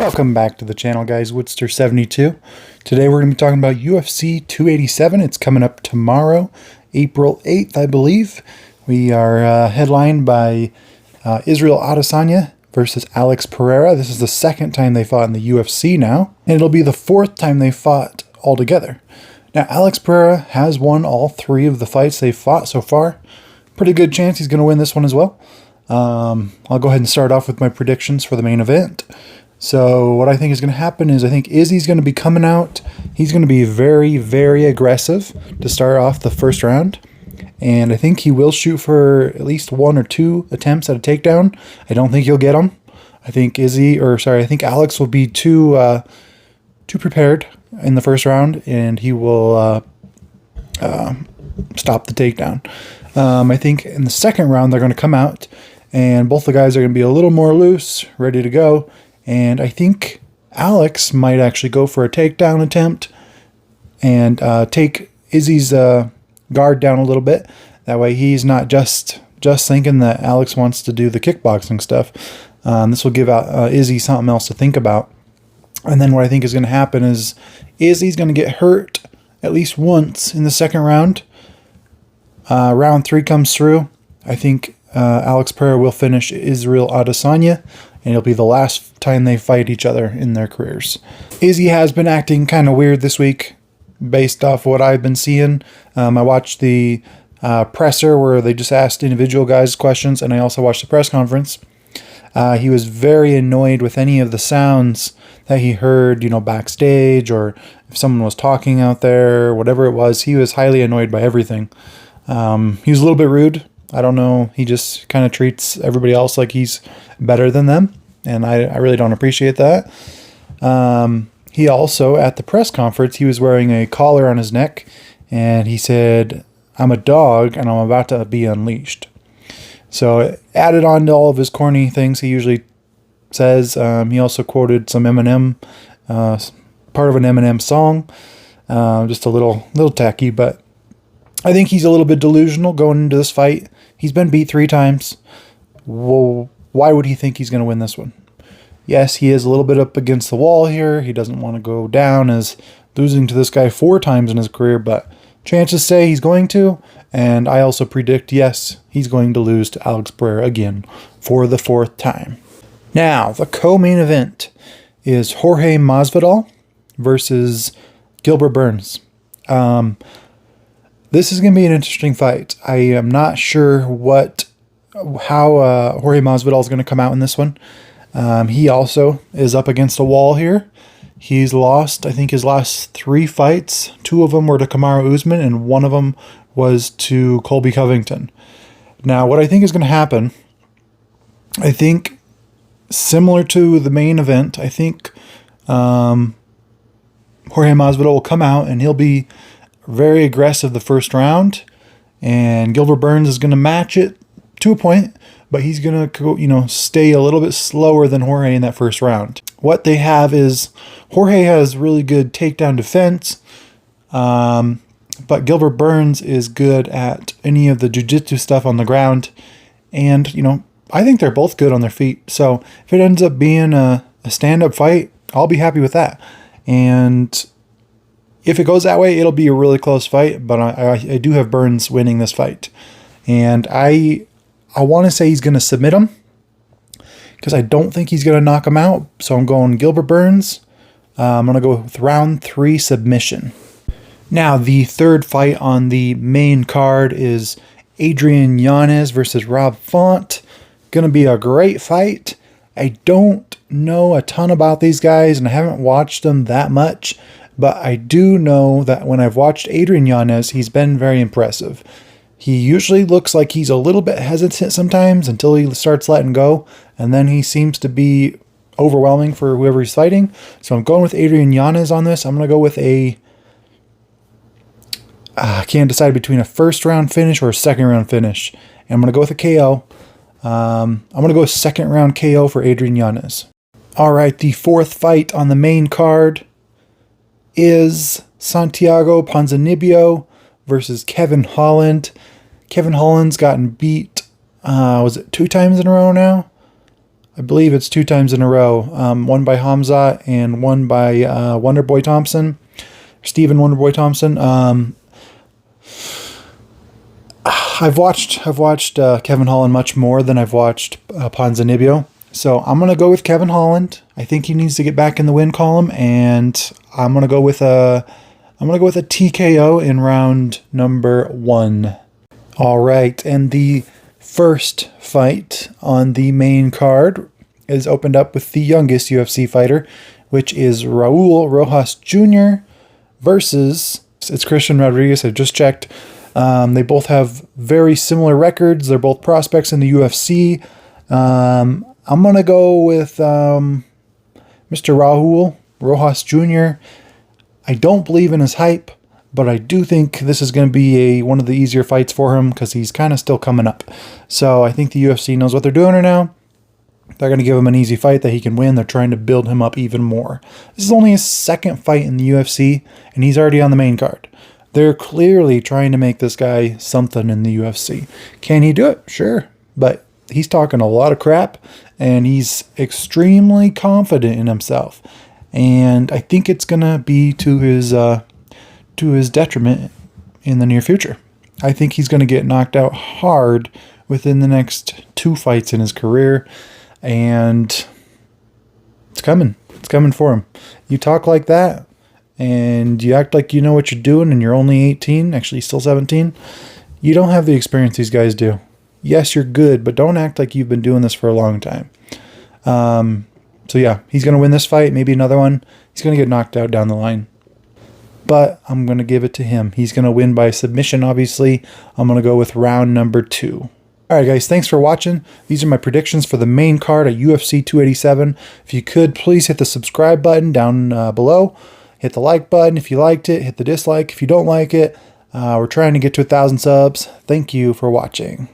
Welcome back to the channel, guys. Woodster72. Today we're going to be talking about UFC 287. It's coming up tomorrow, April 8th, I believe. We are headlined by Israel Adesanya versus Alex Pereira. This is the second time they fought in the UFC now, and it'll be the fourth time they fought altogether. Now, Alex Pereira has won all three of the fights they've fought so far. Pretty good chance he's going to win this one as well. I'll go ahead and start off with my predictions for the main event. So what I think is going to happen is I think Izzy's going to be coming out. He's going to be very, very aggressive to start off the first round. And I think he will shoot for at least one or two attempts at a takedown. I don't think he'll get them. I think I think Alex will be too prepared in the first round, and he will stop the takedown. I think in the second round they're going to come out, and both the guys are going to be a little more loose, ready to go. And I think Alex might actually go for a takedown attempt and take Izzy's guard down a little bit. That way he's not just thinking that Alex wants to do the kickboxing stuff. This will give Izzy something else to think about. And then what I think is going to happen is Izzy's going to get hurt at least once in the second round. Round 3 comes through. I think Alex Pereira will finish Israel Adesanya, and it'll be the last time they fight each other in their careers. Izzy has been acting kind of weird this week based off what I've been seeing. I watched the presser where they just asked individual guys questions, and I also watched the press conference. He was very annoyed with any of the sounds that he heard, backstage, or if someone was talking out there, whatever it was. He was highly annoyed by everything. He was a little bit rude. I don't know. He just kind of treats everybody else like he's better than them, and I really don't appreciate that. He also, at the press conference, he was wearing a collar on his neck, and he said, "I'm a dog, and I'm about to be unleashed." So added on to all of his corny things he usually says. He also quoted some Eminem, part of an Eminem song, just a little tacky, but I think he's a little bit delusional going into this fight. He's been beat 3 times. Well, why would he think he's going to win this one? Yes, he is a little bit up against the wall here. He doesn't want to go down as losing to this guy 4 times in his career, but chances say he's going to. And I also predict, yes, he's going to lose to Alex Pereira again for the 4th time. Now, the co-main event is Jorge Masvidal versus Gilbert Burns. This is going to be an interesting fight. I am not sure how Jorge Masvidal is going to come out in this one. He also is up against a wall here. He's lost, I think, his last 3 fights. 2 of them were to Kamaru Usman, and 1 of them was to Colby Covington. Now, what I think is going to happen, I think, similar to the main event, I think Jorge Masvidal will come out and he'll be very aggressive the first round, and Gilbert Burns is going to match it to a point, but he's going to stay a little bit slower than Jorge in that first round. What they have is Jorge has really good takedown defense, but Gilbert Burns is good at any of the jiu-jitsu stuff on the ground, and I think they're both good on their feet. So if it ends up being a stand-up fight, I'll be happy with that. And if it goes that way, it'll be a really close fight, but I do have Burns winning this fight. And I want to say he's going to submit him, because I don't think he's going to knock him out. So I'm going Gilbert Burns. I'm going to go with round 3 submission. Now, the third fight on the main card is Adrian Yanez versus Rob Font. Going to be a great fight. I don't know a ton about these guys, and I haven't watched them that much. But I do know that when I've watched Adrian Yanez, he's been very impressive. He usually looks like he's a little bit hesitant sometimes until he starts letting go, and then he seems to be overwhelming for whoever he's fighting. So I'm going with Adrian Yanez on this. I'm going to go with I can't decide between a first round finish or a second round finish. And I'm going to go with a KO. I'm going to go second round KO for Adrian Yanez. All right, the 4th fight on the main card is Santiago Ponzinibbio versus Kevin Holland. Kevin Holland's gotten beat, was it 2 times in a row now? I believe it's 2 times in a row. One by Hamza and one by Wonderboy Thompson, Stephen Wonderboy Thompson. I've watched Kevin Holland much more than I've watched Ponzinibbio. So I'm gonna go with Kevin Holland. I think he needs to get back in the win column, and I'm gonna go with a TKO in round number 1. All right, and the first fight on the main card is opened up with the youngest UFC fighter, which is Raul Rojas Jr. versus, it's Christian Rodriguez. I just checked. They both have very similar records. They're both prospects in the UFC. I'm going to go with Mr. Raul Rojas Jr. I don't believe in his hype, but I do think this is going to be one of the easier fights for him because he's kind of still coming up. So I think the UFC knows what they're doing right now. They're going to give him an easy fight that he can win. They're trying to build him up even more. This is only his second fight in the UFC, and he's already on the main card. They're clearly trying to make this guy something in the UFC. Can he do it? Sure. But he's talking a lot of crap, and he's extremely confident in himself. And I think it's going to be to his detriment in the near future. I think he's going to get knocked out hard within the next 2 fights in his career. And it's coming. It's coming for him. You talk like that, and you act like you know what you're doing, and you're only 18, actually still 17, you don't have the experience these guys do. Yes, you're good, but don't act like you've been doing this for a long time. So yeah, he's going to win this fight, maybe another one. He's going to get knocked out down the line. But I'm going to give it to him. He's going to win by submission, obviously. I'm going to go with round number 2. Alright guys, thanks for watching. These are my predictions for the main card at UFC 287. If you could, please hit the subscribe button down below. Hit the like button if you liked it. Hit the dislike if you don't like it. We're trying to get to 1,000 subs. Thank you for watching.